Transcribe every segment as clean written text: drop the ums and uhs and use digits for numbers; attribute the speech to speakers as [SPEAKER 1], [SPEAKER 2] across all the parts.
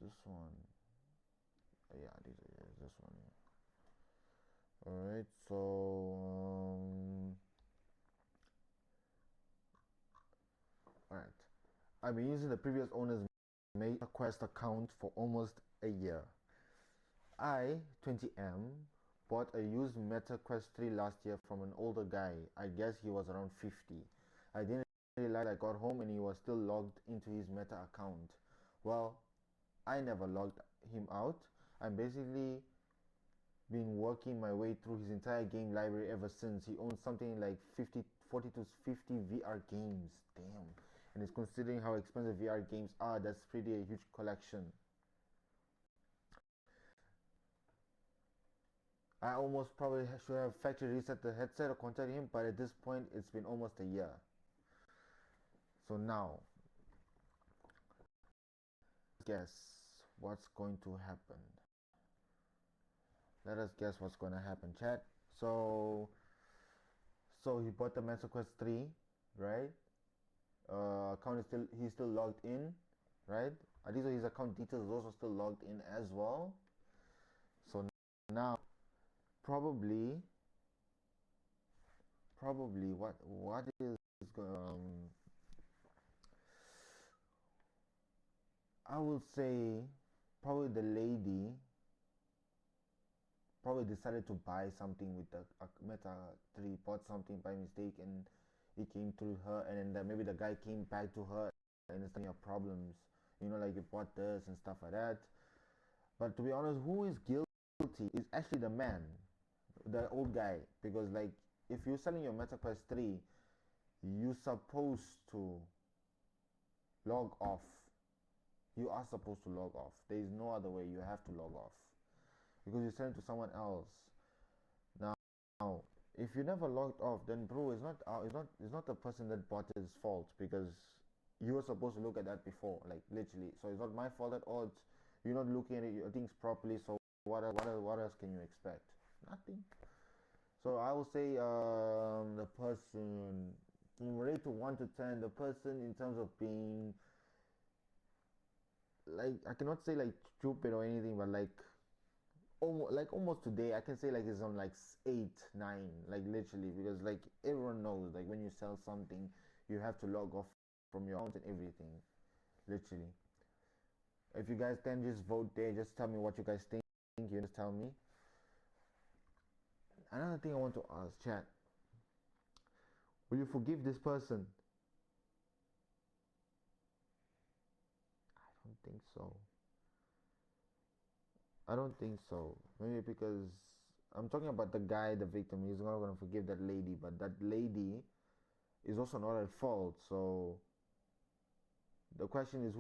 [SPEAKER 1] This one. Yeah, this one. Alright, so alright. I've been using the previous owner's Meta Quest account for almost a year. I, 20M, bought a used Meta Quest 3 last year from an older guy. I guess he was around 50. I didn't realize I got home and he was still logged into his Meta account. Well, I never logged him out. I'm basically been working my way through his entire game library ever since. He owns something like 40 to 50 VR games. Damn. And it's considering how expensive VR games are, that's pretty a huge collection. I almost probably should have factory reset the headset or contact him, but at this point it's been almost a year. So now, guess what's going to happen. Let us guess what's going to happen, chat. So he bought the Master Quest 3, right? Account is he's still logged in, right? These are his account details is also still logged in as well. So now probably what is I will say probably the lady probably decided to buy something with the Meta 3, bought something by mistake and it came through her, and then maybe the guy came back to her and it's your problems, like you bought this and stuff like that. But to be honest, who is guilty is actually the man, the old guy, because like if you're selling your Meta Quest 3, you're supposed to log off. You are supposed to log off. There is no other way. You have to log off because you're selling to someone else. Now, if you never logged off, then bro, it's not the person that bought it's fault, because you were supposed to look at that before, like literally. So it's not my fault at all. You're not looking at your things properly. So what else can you expect? Nothing. So I will say the person, from rate to 1 to 10, the person in terms of being, like, I cannot say like stupid or anything, but like almost today I can say like it's on like 8, 9, like literally, because like everyone knows like when you sell something you have to log off from your account and everything, literally. If you guys can just vote there, just tell me what you guys think. You just tell me. Another thing I want to ask, chat, will you forgive this person? I don't think so. Maybe because I'm talking about the guy, the victim. He's not gonna forgive that lady, but that lady is also not at fault. So the question is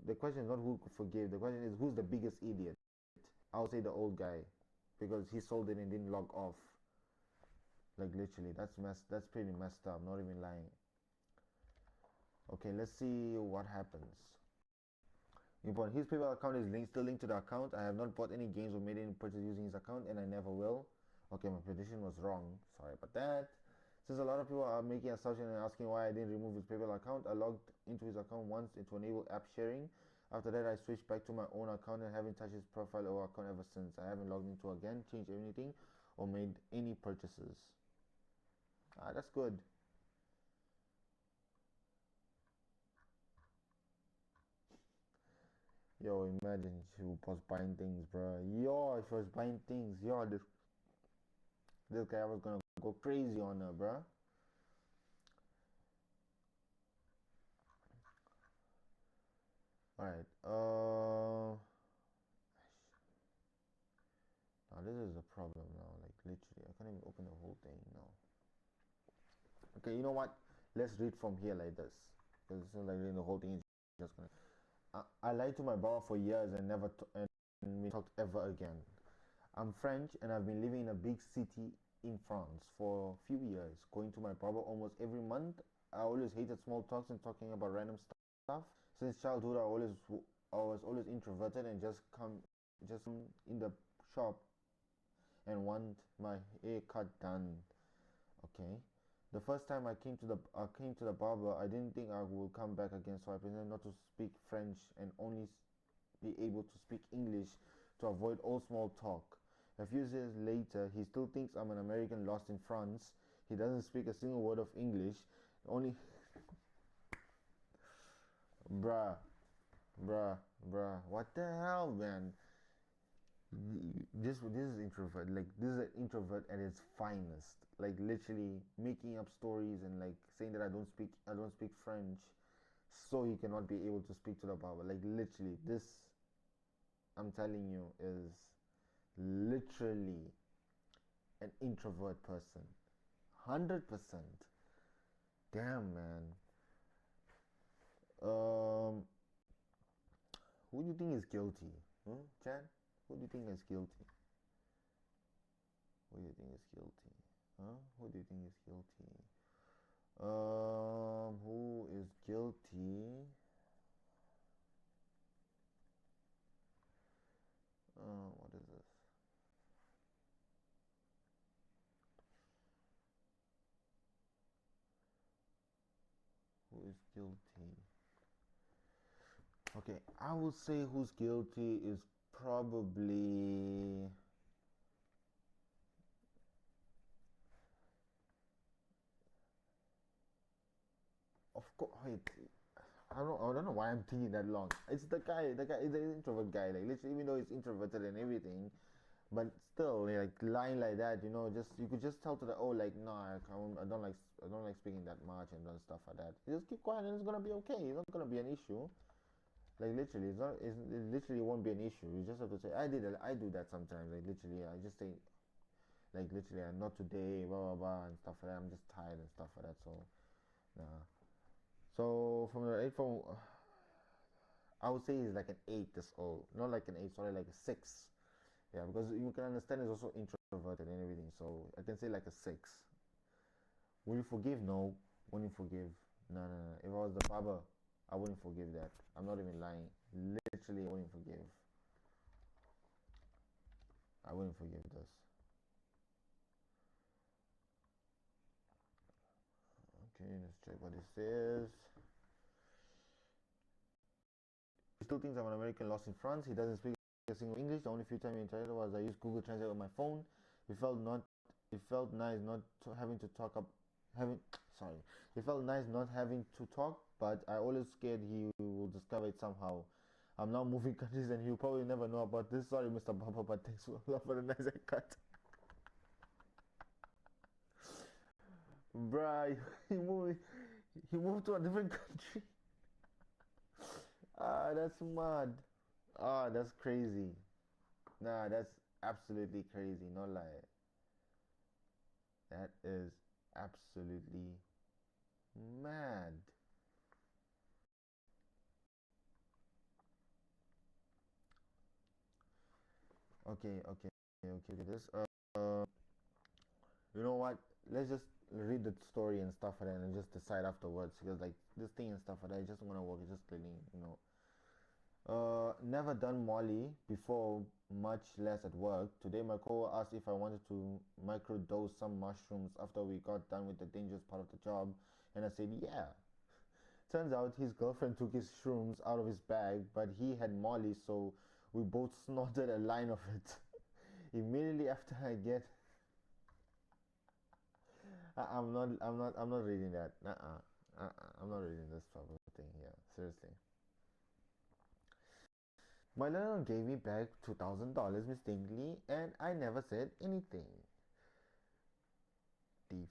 [SPEAKER 1] the question is not who could forgive. The question is who's the biggest idiot. I'll say the old guy, because he sold it and didn't log off. Like literally, that's pretty messed up. Not even lying. Okay, let's see what happens. His PayPal account is still linked to the account. I have not bought any games or made any purchase using his account, and I never will. Okay, my prediction was wrong. Sorry about that. Since a lot of people are making assumptions and asking why I didn't remove his PayPal account, I logged into his account once to enable app sharing. After that, I switched back to my own account and haven't touched his profile or account ever since. I haven't logged into again, changed anything, or made any purchases. That's good. Yo, imagine she was buying things, bro. Yo, she was buying things. Yo, this guy was gonna go crazy on her, bro. Alright, now this is a problem now, like literally. I can't even open the whole thing now. Okay, you know what? Let's read from here like this. Because it's not like reading the whole thing is just gonna. I lied to my brother for years and never and we talked ever again. I'm French and I've been living in a big city in France for a few years, going to my barber almost every month. I always hated small talks and talking about random stuff. Since childhood, I was always introverted and just come in the shop and want my hair cut done. Okay. The first time I came to the barber, I didn't think I would come back again, so I pretended not to speak French and only be able to speak English to avoid all small talk. A few years later, he still thinks I'm an American lost in France. He doesn't speak a single word of English. Only, bruh, bruh, bruh. What the hell, man? This is introvert. Like this is an introvert at its finest. Like literally making up stories and like saying that I don't speak French, so he cannot be able to speak to the barber. Like literally, this I'm telling you is literally an introvert person. 100%. Damn, man. Um, who do you think is guilty? Chan? Who do you think is guilty? Who do you think is guilty? Who do you think is guilty? Who is guilty? What is this? Who is guilty? Okay, I will say who's guilty is probably. Of course, wait. I don't know why I'm thinking that long. It's the guy is an introvert guy. Like literally, even though he's introverted and everything, but still, like lying like that, just you could just tell to the like no, I don't like speaking that much and stuff like that. You just keep quiet and it's gonna be okay. It's not gonna be an issue. Like literally, it literally won't be an issue. You just have to say I do that sometimes. Like literally, I just say like literally, not today, blah blah blah and stuff like that. I'm just tired and stuff like that. So nah. So from the eight from I would say he's like an 8 this old. Not like an 8, sorry, like a 6. Yeah, because you can understand he's also introverted and everything. So I can say like a 6. Will you forgive? No. Wouldn't forgive. No, no, no. If I was the barber, I wouldn't forgive that. I'm not even lying. Literally, I wouldn't forgive. I wouldn't forgive this. Okay, let's check what it says. He still thinks I'm an American lost in France. He doesn't speak a single English. The only few times we interacted was I used Google Translate on my phone. It felt not. It felt nice not having to talk up. Having sorry. It felt nice not having to talk, but I always scared he will discover it somehow. I'm now moving countries and he'll probably never know about this. Sorry, Mr. Baba, but thanks a lot for the nice haircut. Bruh, he moved. He moved to a different country. That's mad. That's crazy. Nah, that's absolutely crazy. No lie. That is absolutely mad. Okay, okay, okay. You know what? Let's just read the story and stuff like that and just decide afterwards because like this thing and stuff like that, it just wanna work. It's just cleaning. Never done Molly before, much less at work. Today, my co asked if I wanted to microdose some mushrooms after we got done with the dangerous part of the job, and I said, yeah. Turns out his girlfriend took his shrooms out of his bag, but he had Molly, so we both snorted a line of it. Immediately after I get, I'm not reading that. I'm not reading this type of thing here. Seriously. My landlord gave me back $2,000 mistakenly, and I never said anything. Thief.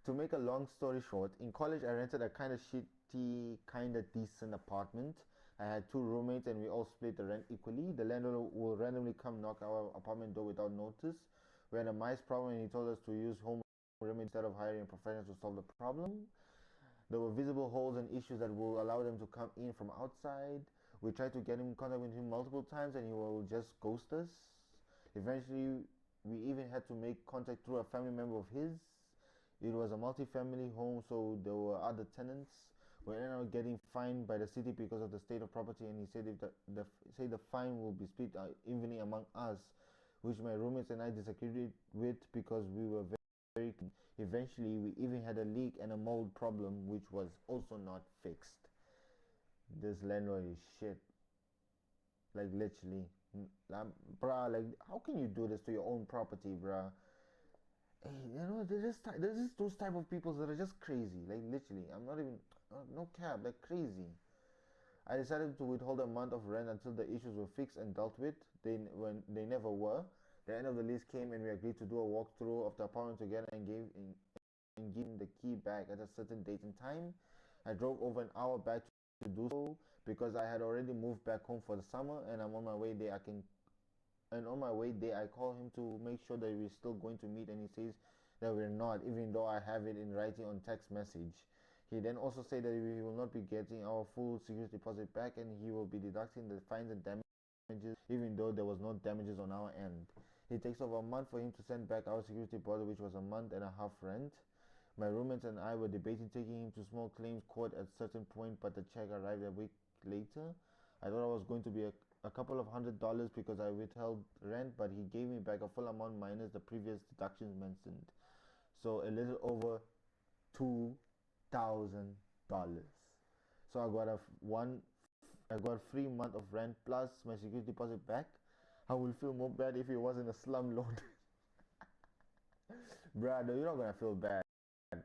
[SPEAKER 1] To make a long story short, in college I rented a kind of shitty, kind of decent apartment. I had two roommates and we all split the rent equally. The landlord will randomly come knock our apartment door without notice. We had a mice problem and he told us to use home remedies instead of hiring professionals to solve the problem. There were visible holes and issues that will allow them to come in from outside. We tried to get in contact with him multiple times and he will just ghost us. Eventually, we even had to make contact through a family member of his. It was a multi-family home, so there were other tenants. We ended up getting fined by the city because of the state of property, and he said if the fine will be split evenly among us, which my roommates and I disagreed with because we were very. Eventually, we even had a leak and a mold problem, which was also not fixed. This landlord is shit. Like literally. Bruh, like how can you do this to your own property, bruh? Hey, there's just those type of people that are just crazy. Like literally, I'm not even no cap, like crazy. I decided to withhold a month of rent until the issues were fixed and dealt with. When they never were. The end of the lease came and we agreed to do a walkthrough of the apartment together and give him the key back at a certain date and time. I drove over an hour back to do so because I had already moved back home for the summer and I'm on my way there. On my way there, I call him to make sure that we're still going to meet, and he says that we're not, even though I have it in writing on text message. He then also said that we will not be getting our full security deposit back, and he will be deducting the fines and damages, even though there was no damages on our end. It takes over a month for him to send back our security deposit, which was a month and a half rent. My roommates and I were debating taking him to small claims court at a certain point, but the check arrived a week later. I thought I was going to be a couple of $100 because I withheld rent, but he gave me back a full amount minus the previous deductions mentioned. So a little over $2,000. So I got a free month of rent plus my security deposit back. I will feel more bad if it wasn't a slumlord. Brother, you're not gonna feel bad.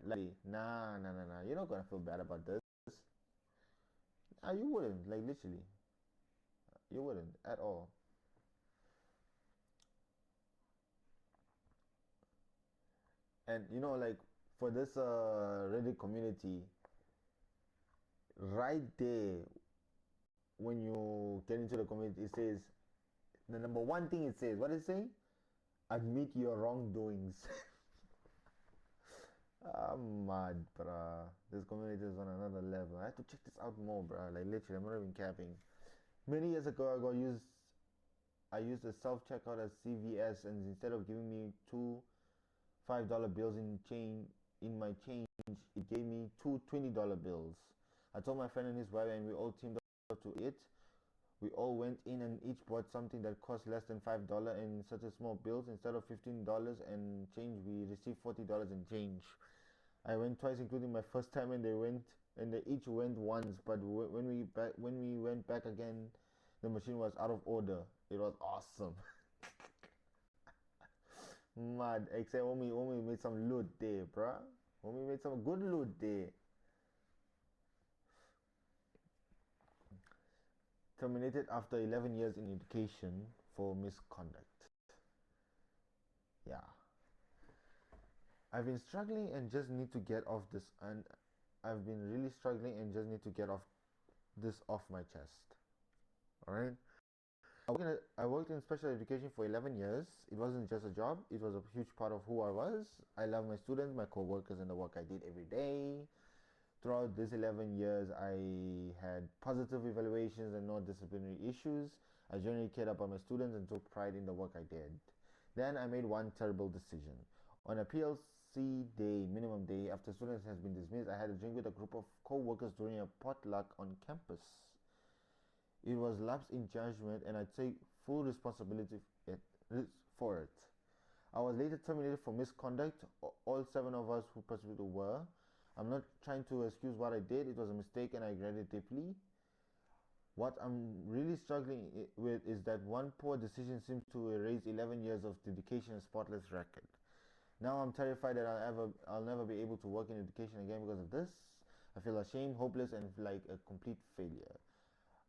[SPEAKER 1] Like, nah. You're not gonna feel bad about this. Nah, you wouldn't. Like, literally, you wouldn't at all. And like for this Reddit community, right there, when you get into the community, it says the number one thing it says. What does it say? Admit your wrongdoings. I'm mad, bruh. This community is on another level. I have to check this out more, bruh. Like literally, I'm not even capping. Many years ago, I used a self checkout at CVS, and instead of giving me two $5 bills in my change, it gave me two $20 bills. I told my friend and his wife, and we all teamed up to it. We all went in and each bought something that cost less than $5 in such a small bills. Instead of $15 and change, we received $40 in change. I went twice, including my first time, and they each went once. But when we went back again, the machine was out of order. It was awesome. Mad, except when we made some loot there, bruh. When we made some good loot there. Terminated after 11 years in education for misconduct. Yeah. I've been struggling and just need to get off this, and I've been really struggling and just need to get off this off my chest. Alright? I worked in special education for 11 years. It wasn't just a job, it was a huge part of who I was. I love my students, my co-workers, and the work I did every day. Throughout these 11 years, I had positive evaluations and no disciplinary issues. I generally cared about my students and took pride in the work I did. Then I made one terrible decision. On a PLC day, minimum day, after students has been dismissed, I had a drink with a group of co-workers during a potluck on campus. It was lapse in judgment and I take full responsibility for it. I was later terminated for misconduct. All 7 of us who participated were. I'm not trying to excuse what I did. It was a mistake and I regret it deeply. What I'm really struggling with is that one poor decision seems to erase 11 years of dedication and spotless record. Now I'm terrified that I'll never be able to work in education again because of this. I feel ashamed, hopeless, and like a complete failure.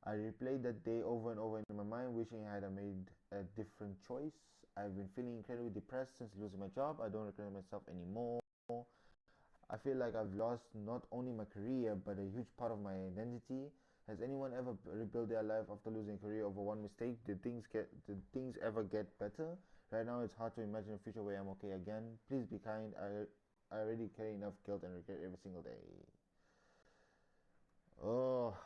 [SPEAKER 1] I replayed that day over and over in my mind, wishing I had made a different choice. I've been feeling incredibly depressed since losing my job. I don't recognize myself anymore. I feel like I've lost not only my career but a huge part of my identity. Has anyone ever rebuilt their life after losing a career over one mistake? Did things ever get better? Right now it's hard to imagine a future where I'm okay again. Please be kind. I already carry enough guilt and regret every single day. Oh,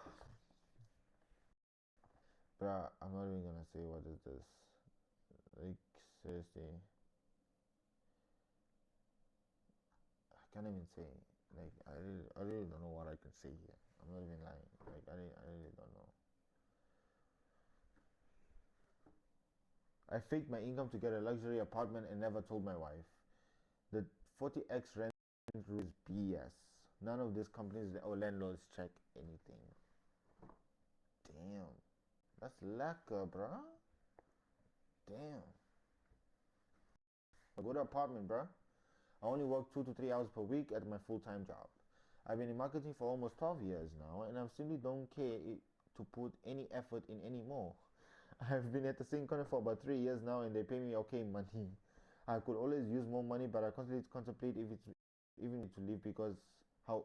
[SPEAKER 1] bruh, I'm not even gonna say what is this. Like seriously, I can't even say. Like I really don't know what I can say here. I'm not even lying. Like I really don't know. I faked my income to get a luxury apartment and never told my wife. The 40x rent rule is BS. None of these companies or landlords check anything. Damn. That's lekker, bruh. Damn. A good apartment, bruh. I only work 2 to 3 hours per week at my full-time job. I've been in marketing for almost 12 years now, and I simply don't care to put any effort in anymore. I've been at the same company for about 3 years now, and they pay me okay money. I could always use more money, but I constantly contemplate if it's even to leave how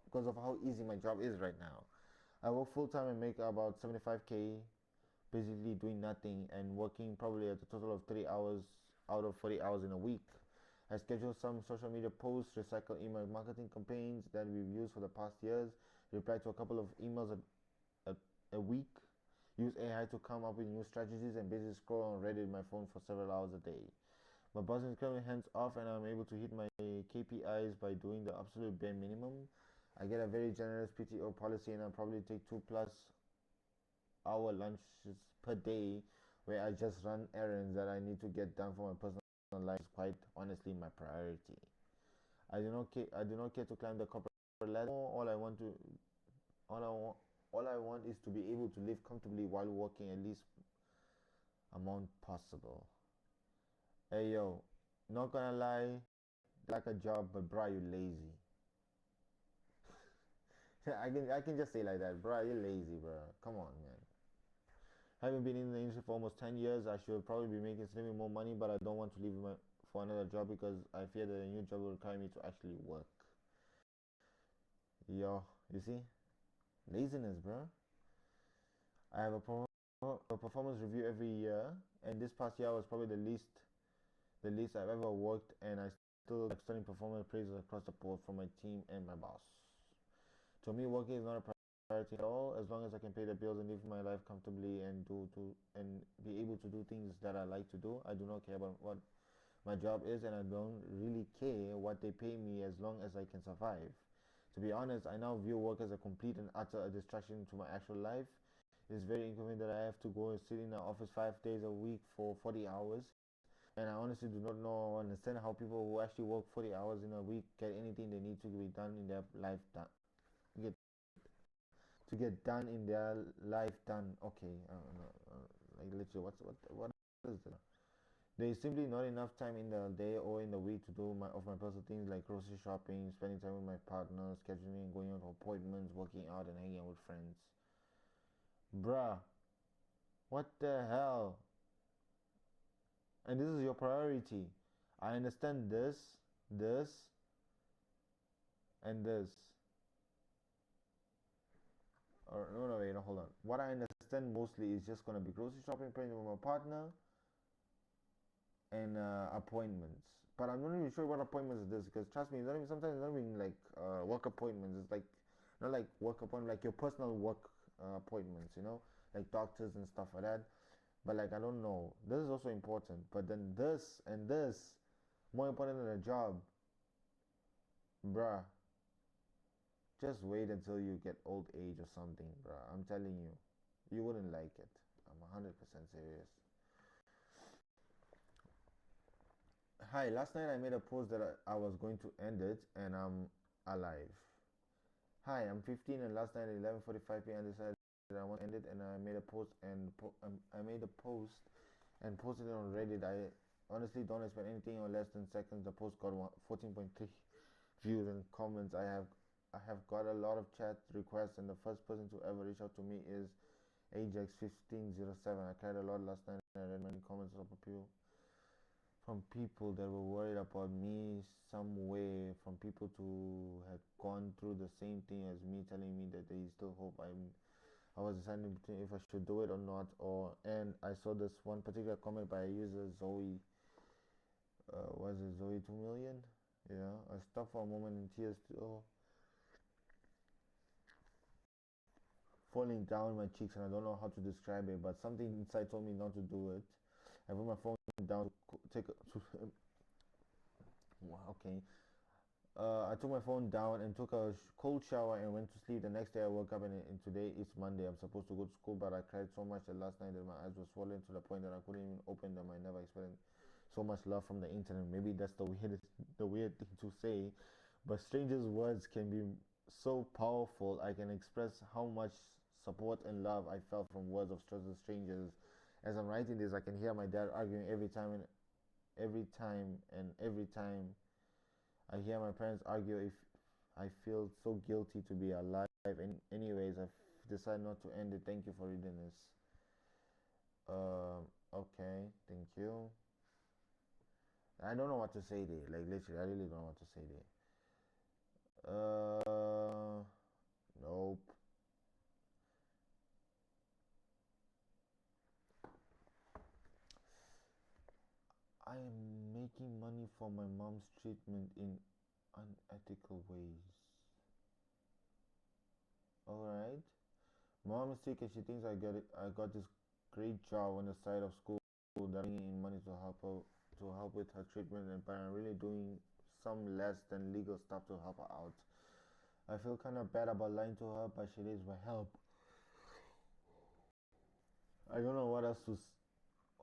[SPEAKER 1] because of how easy my job is right now. I work full time and make about 75K, basically doing nothing and working probably at a total of 3 hours out of 40 hours in a week. I schedule some social media posts, recycle email marketing campaigns that we've used for the past years, reply to a couple of emails a week, use AI to come up with new strategies, and basically scroll on Reddit on my phone for several hours a day. My boss is currently hands off, and I'm able to hit my KPIs by doing the absolute bare minimum. I get a very generous PTO policy, and I probably take 2+ hour lunches per day where I just run errands that I need to get done for my personal life. Is quite honestly my priority. I do not care to climb the corporate ladder. All I want all I want is to be able to live comfortably while working at least amount possible. Hey yo, not gonna lie, like a job, but bro, you lazy. I can just say like that, bro. You're lazy, bro. Come on, man. Having been in the industry for almost 10 years, I should probably be making slightly more money, but I don't want to leave for another job because I fear that a new job will require me to actually work. Yo, you see? Laziness, bro. I have a performance review every year, and this past year was probably the least I've ever worked, and I still get stunning performance praises across the board from my team and my boss. To me, working is not a priority at all. As long as I can pay the bills and live my life comfortably and be able to do things that I like to do, I do not care about what my job is, and I don't really care what they pay me as long as I can survive. To be honest, I now view work as a complete and utter distraction to my actual life. It's very inconvenient that I have to go and sit in the office 5 days a week for 40 hours. And I honestly do not know or understand how people who actually work 40 hours in a week get anything they need to be done in their life done. Get to get done in their life done. Okay, like literally, what is that? There is simply not enough time in the day or in the week to do my personal things like grocery shopping, spending time with my partner, scheduling, going out to appointments, working out, and hanging out with friends. Bruh, what the hell? And this is your priority. I understand this, and this. Or no, wait, no, hold on. What I understand mostly is just gonna be grocery shopping, playing with my partner, and appointments. But I'm not even sure what appointments it is because trust me, it's not even sometimes it's not even like work appointments. It's like not like work appointment, like your personal work appointments. Like doctors and stuff like that. But like I don't know. This is also important. But then this and this more important than a job, bruh. Just wait until you get old age or something, bruh. I'm telling you, you wouldn't like it. I'm 100% serious. Hi, last night I made a post that I was going to end it and I'm alive. Hi, I'm 15 and last night at 11:45 p.m. I decided that I want to end it and I made a post I made a post and posted it on Reddit. I honestly don't expect anything or less than seconds. The post got 14.3 views and comments. I have got a lot of chat requests and the first person to ever reach out to me is Ajax1507. I cried a lot last night and I read many comments of from people that were worried about me some way, from people who had gone through the same thing as me, telling me that they still hope I was deciding between if I should do it or not. And I saw this one particular comment by a user Zoe. Was it Zoe 2 million? Yeah, I stopped for a moment in tears, still falling down my cheeks, and I don't know how to describe it, but something inside told me not to do it. I put my phone down to take a, to, okay. I took my phone down and took a cold shower and went to sleep. The next day I woke up and today is Monday. I'm supposed to go to school, but I cried so much that last night that my eyes were swollen to the point that I couldn't even open them. I never expected so much love from the internet. Maybe that's the weird thing to say, but strangers' words can be so powerful. I can express how much support and love I felt from words of strangers. As I'm writing this, I can hear my dad arguing every time I hear my parents argue. If I feel so guilty to be alive. Anyways, I've decided not to end it. Thank you for reading this. Okay, thank you. I don't know what to say there. Like literally, I really don't know what to say there. Nope. I am making money for my mom's treatment in unethical ways. Alright. Mom is sick and she thinks I got this great job on the side of school that bringing in money to help with her treatment, but I'm really doing some less than legal stuff to help her out. I feel kind of bad about lying to her, but she needs my help. I don't know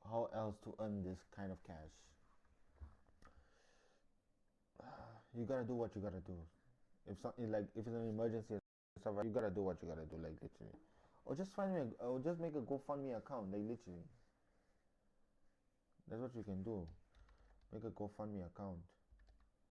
[SPEAKER 1] how else to earn this kind of cash. You gotta do what you gotta do. If something like if it's an emergency and stuff, you gotta do what you gotta do, like literally. Or just or just make a GoFundMe account, like literally. That's what you can do. Make a GoFundMe account.